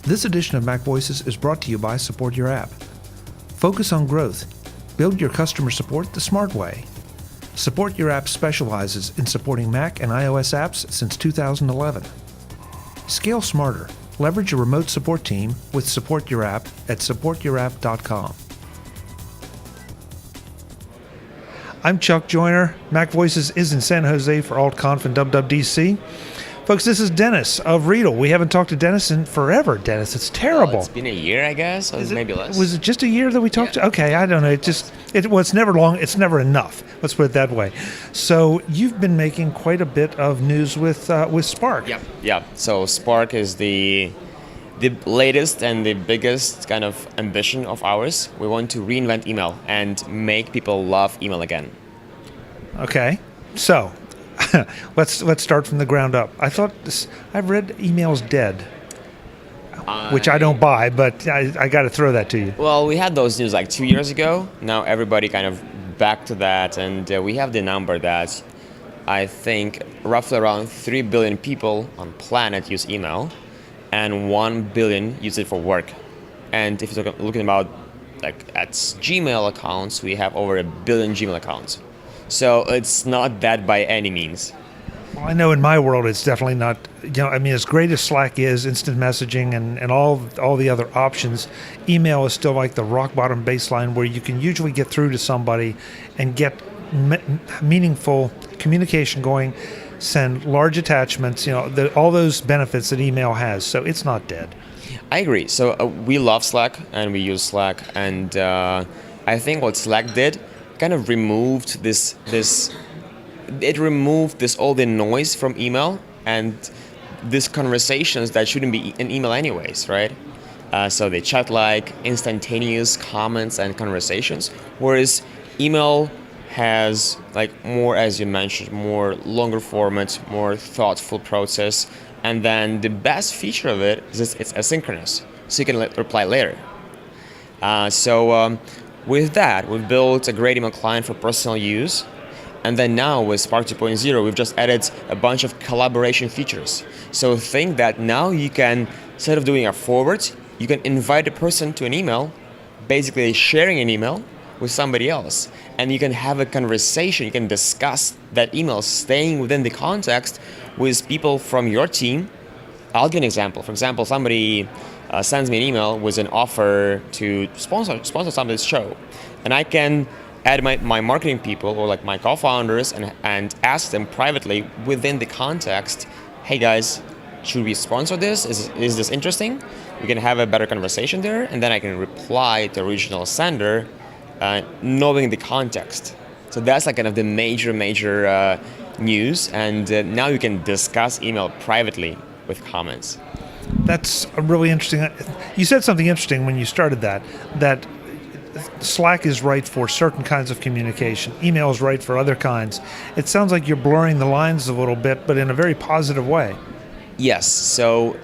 This edition of MacVoices is brought to you by SupportYourApp. Focus on growth. Build your customer support the smart way. SupportYourApp specializes in supporting Mac and iOS apps since 2011. Scale smarter. Leverage a remote support team with SupportYourApp at supportyourapp.com. I'm Chuck Joyner. MacVoices is in San Jose for AltConf and WWDC. Folks, this is Dennis of Readdle. We haven't talked to Dennis in forever, Dennis. It's terrible. Well, it's been a year, I guess, or maybe less. Was it just a year that we talked to? Okay, I don't know. It's never long. It's never enough. Let's put it that way. So you've been making quite a bit of news with Spark. Yeah. So Spark is the latest and the biggest kind of ambition of ours. We want to reinvent email and make people love email again. Okay, so let's start from the ground up. I've read email's dead, which I don't buy, but I got to throw that to you. Well, we had those news like 2 years ago. Now everybody kind of back to that, and we have the number that I think roughly around 3 billion people on planet use email, and 1 billion use it for work. And if you're looking about like at Gmail accounts, we have over 1 billion Gmail accounts. So it's not that by any means. Well, I know in my world it's definitely not. As great as Slack is, instant messaging, and all the other options, email is still like the rock bottom baseline where you can usually get through to somebody and get meaningful communication going, send large attachments, all those benefits that email has. So it's not dead. I agree. So we love Slack and we use Slack, and I think what Slack did kind of removed all the noise from email and these conversations that shouldn't be in email anyways, right? So they chat like instantaneous comments and conversations, whereas email has like more, as you mentioned, more longer format, more thoughtful process, and then the best feature of it is it's asynchronous, so you can reply later. With that, we've built a great email client for personal use. And then now with Spark 2.0, we've just added a bunch of collaboration features. So think that now you can, instead of doing a forward, you can invite a person to an email, basically sharing an email with somebody else. And you can have a conversation, you can discuss that email, staying within the context with people from your team. I'll give an example. For example, somebody sends me an email with an offer to sponsor somebody's show, and I can add my marketing people or like my co-founders and ask them privately within the context, hey guys, should we sponsor this? Is this interesting? We can have a better conversation there, and then I can reply to the original sender knowing the context. So that's like kind of the major news, and now you can discuss email privately with comments. That's a really interesting. You said something interesting when you started that Slack is right for certain kinds of communication. Email is right for other kinds. It sounds like you're blurring the lines a little bit, but in a very positive way. Yes. So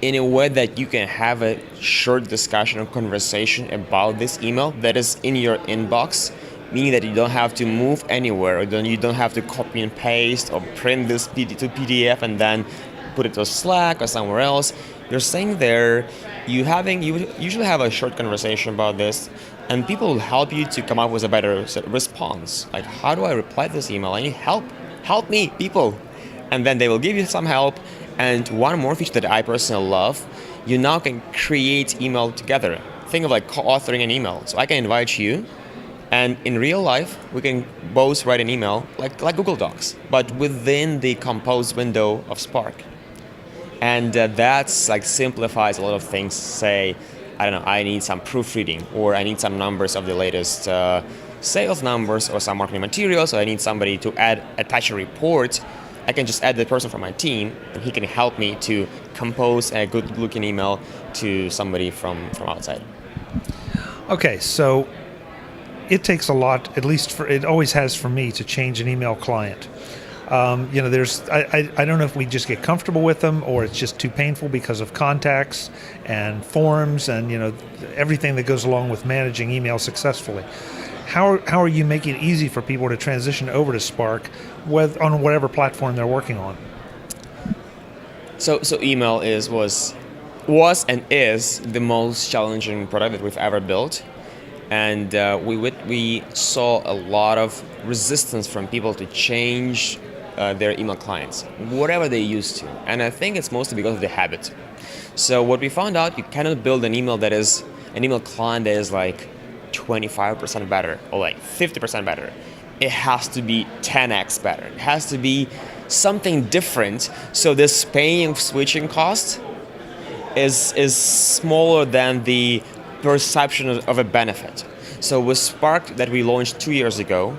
in a way that you can have a short discussion or conversation about this email that is in your inbox, meaning that you don't have to move anywhere, or you don't have to copy and paste or print this to PDF and then put it to Slack or somewhere else. You're staying there, you would usually have a short conversation about this, and people will help you to come up with a better response. Like, how do I reply to this email? I need help. Help me, people. And then they will give you some help. And one more feature that I personally love, you now can create email together. Think of like co-authoring an email. So I can invite you, and in real life, we can both write an email like Google Docs, but within the composed window of Spark. And that's like simplifies a lot of things. Say, I don't know, I need some proofreading, or I need some numbers of the latest sales numbers or some marketing materials, so I need somebody to attach a report. I can just add the person from my team, and he can help me to compose a good looking email to somebody from outside. Okay, so it takes a lot, at least it always has for me, to change an email client. I don't know if we just get comfortable with them, or it's just too painful because of contacts and forms and everything that goes along with managing email successfully. How are you making it easy for people to transition over to Spark on whatever platform they're working on? So email was was and is the most challenging product that we've ever built. And we saw a lot of resistance from people to change their email clients, whatever they used to. And I think it's mostly because of the habit. So what we found out, you cannot build an email client that is like 25% better or like 50% better. It has to be 10x better. It has to be something different. So this paying switching cost is smaller than the perception of a benefit. So with Spark that we launched 2 years ago,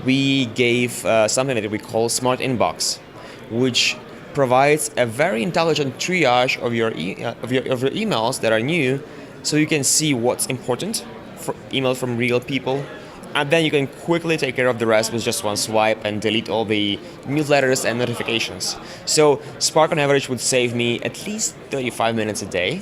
we gave something that we call Smart Inbox, which provides a very intelligent triage of your emails that are new, so you can see what's important for emails from real people, and then you can quickly take care of the rest with just one swipe and delete all the newsletters and notifications. So Spark on average would save me at least 35 minutes a day,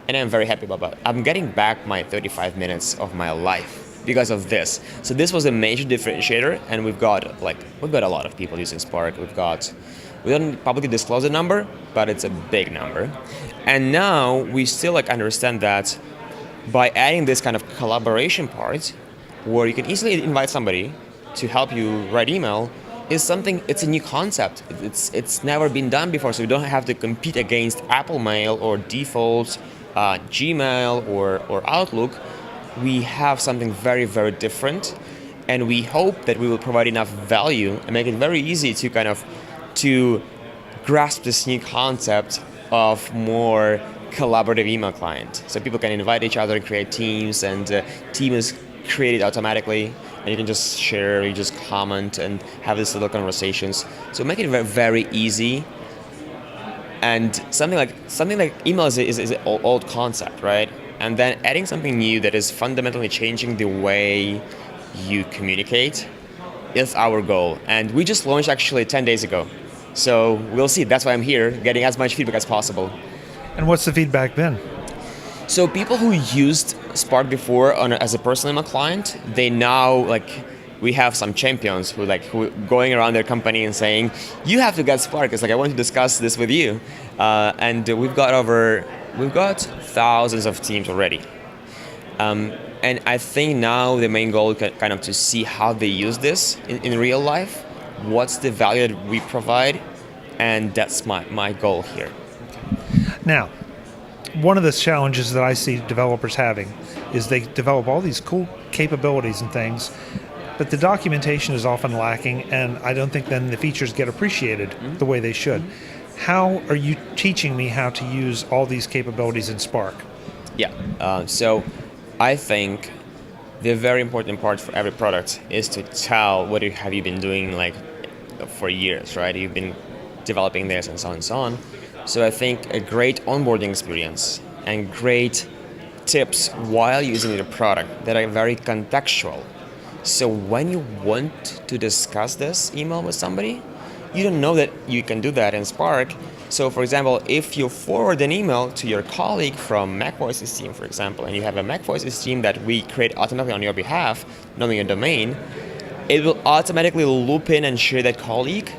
and I'm very happy about that. I'm getting back my 35 minutes of my life because of this. So this was a major differentiator, and we've got a lot of people using Spark. We don't publicly disclose the number, but it's a big number. And now we still understand that by adding this kind of collaboration part, where you can easily invite somebody to help you write email, it's a new concept. It's never been done before, so we don't have to compete against Apple Mail or default Gmail or Outlook. We have something very, very different, and we hope that we will provide enough value and make it very easy to grasp this new concept of more collaborative email client. So people can invite each other and create teams, and team is created automatically, and you can just share, you just comment and have these little conversations. So make it very, very easy. And something like email is an old concept, right? And then adding something new that is fundamentally changing the way you communicate is our goal. And we just launched actually 10 days ago. So we'll see. That's why I'm here, getting as much feedback as possible. And what's the feedback been? So people who used Spark before as a personal email client, they now we have some champions who going around their company and saying, you have to get Spark. It's I want to discuss this with you. And we've got thousands of teams already. And I think now the main goal is kind of to see how they use this in real life, what's the value that we provide, and that's my goal here. Now, one of the challenges that I see developers having is they develop all these cool capabilities and things, but the documentation is often lacking, and I don't think then the features get appreciated the way they should. How are you teaching me how to use all these capabilities in Spark? Yeah, so I think the very important part for every product is to tell what have you been doing for years, right? You've been developing this and so on and so on. So I think a great onboarding experience and great tips while using the product that are very contextual. So when you want to discuss this email with somebody, you don't know that you can do that in Spark. So for example, if you forward an email to your colleague from MacVoices team, for example, and you have a MacVoices team that we create automatically on your behalf, knowing your domain, it will automatically loop in and share that colleague.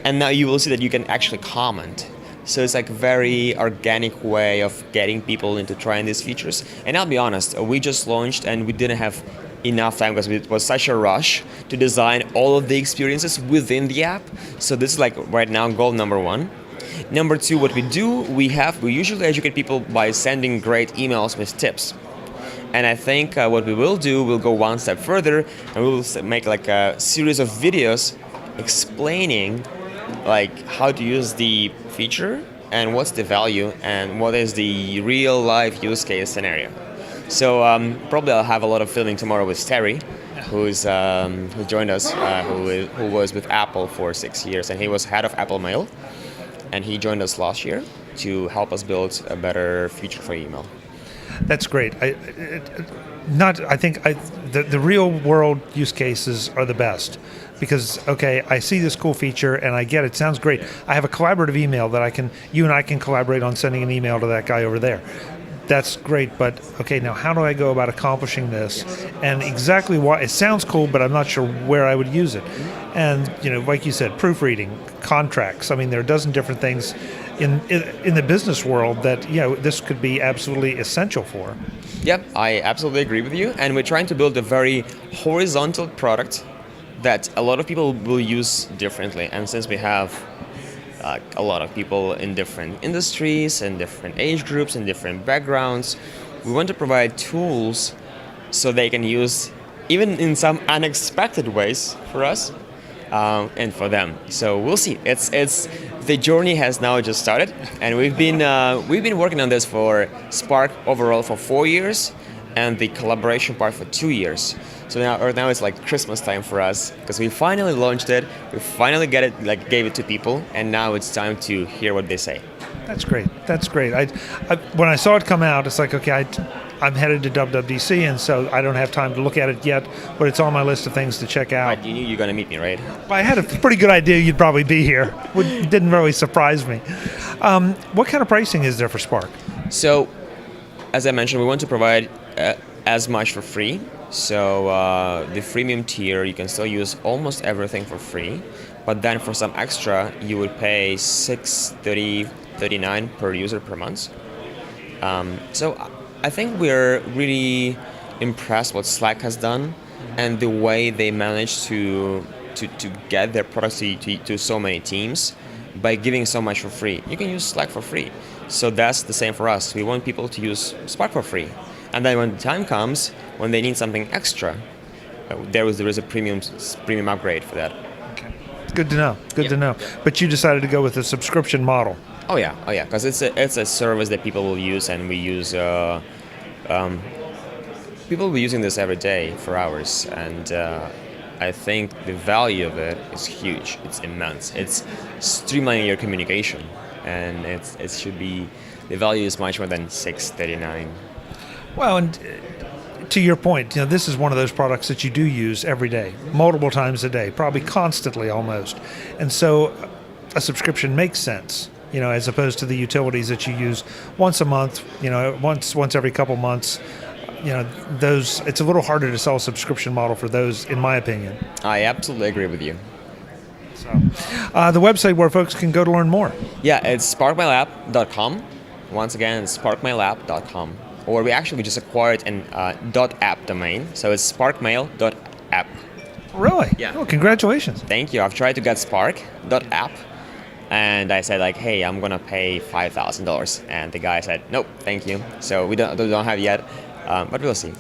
And now you will see that you can actually comment. So it's a very organic way of getting people into trying these features. And I'll be honest, we just launched and we didn't have enough time because it was such a rush to design all of the experiences within the app. So this is right now goal number one. Number two, what we do, we usually educate people by sending great emails with tips. And I think what we will do, we'll go one step further and we'll make a series of videos explaining how to use the feature and what's the value and what is the real life use case scenario. So probably I'll have a lot of filming tomorrow with Terry, who joined us, who was with Apple for 6 years, and he was head of Apple Mail, and he joined us last year to help us build a better feature for email. That's great. I think the real world use cases are the best. Because, okay, I see this cool feature and I get it. Sounds great. I have a collaborative email that you and I can collaborate on sending an email to that guy over there. that's great, but okay, now how do I go about accomplishing this? And exactly why, it sounds cool, but I'm not sure where I would use it. And, like you said, proofreading, contracts, I mean, there are a dozen different things in the business world that, this could be absolutely essential for. Yep, I absolutely agree with you. And we're trying to build a very horizontal product that a lot of people will use differently. And since we have a lot of people in different industries and different age groups and different backgrounds, we want to provide tools so they can use even in some unexpected ways for us and for them. So we'll see. It's the journey has now just started, and we've been working on this for Spark overall for 4 years, and the collaboration part for 2 years. So now it's like Christmas time for us because we finally launched it. We finally gave it to people, and now it's time to hear what they say. That's great. That's great. I when I saw it come out, it's like, okay, I'm headed to WWDC, and so I don't have time to look at it yet, but it's on my list of things to check out. But you knew you were going to meet me, right? I had a pretty good idea you'd probably be here. It didn't really surprise me. What kind of pricing is there for Spark? So, as I mentioned, we want to provide as much for free. So the freemium tier, you can still use almost everything for free, but then for some extra, you would pay $6.39 per user per month. So I think we're really impressed what Slack has done and the way they managed to get their products to so many teams by giving so much for free. You can use Slack for free. So that's the same for us. We want people to use Spark for free. And then when the time comes, when they need something extra, there is a premium upgrade for that. Okay. Good to know. Good to know. But you decided to go with a subscription model. Oh yeah, because it's a service that people will use, and we use. People will be using this every day for hours, and I think the value of it is huge. It's immense. It's streamlining your communication, and it should be. The value is much more than $6.39. Well, and to your point, this is one of those products that you do use every day, multiple times a day, probably constantly almost. And so a subscription makes sense, as opposed to the utilities that you use once a month, once every couple months. Those, it's a little harder to sell a subscription model for those, in my opinion. I absolutely agree with you. So, the website where folks can go to learn more. Yeah, it's sparkmailApp.com. Once again, it's sparkmailApp.com. Or we just acquired an .app domain, so it's sparkmail.app. Really? Yeah. Oh, congratulations. Thank you. I've tried to get spark.app, and I said hey, I'm gonna pay $5,000, and the guy said nope, thank you. So we don't have it yet, but we'll see.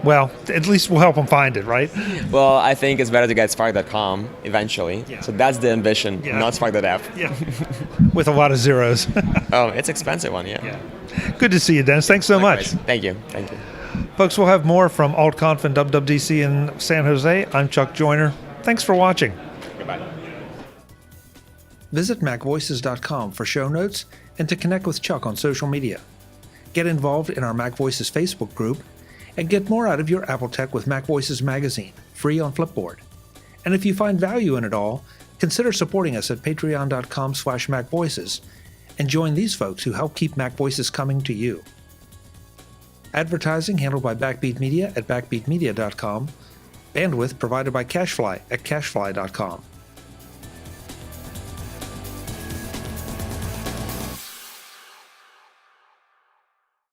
Well, at least we'll help them find it, right? Well, I think it's better to get spark.com eventually. Yeah. So that's the ambition, not spark.app. Yeah. With a lot of zeros. Oh, it's expensive one, yeah. Good to see you, Dennis. Thanks so much. Thank you. Folks, we'll have more from AltConf and WWDC in San Jose. I'm Chuck Joyner. Thanks for watching. Goodbye. Visit MacVoices.com for show notes and to connect with Chuck on social media. Get involved in our MacVoices Facebook group and get more out of your Apple tech with MacVoices magazine, free on Flipboard. And if you find value in it all, consider supporting us at patreon.com/MacVoices and join these folks who help keep MacVoices coming to you. Advertising handled by Backbeat Media at backbeatmedia.com. Bandwidth provided by CacheFly at cachefly.com.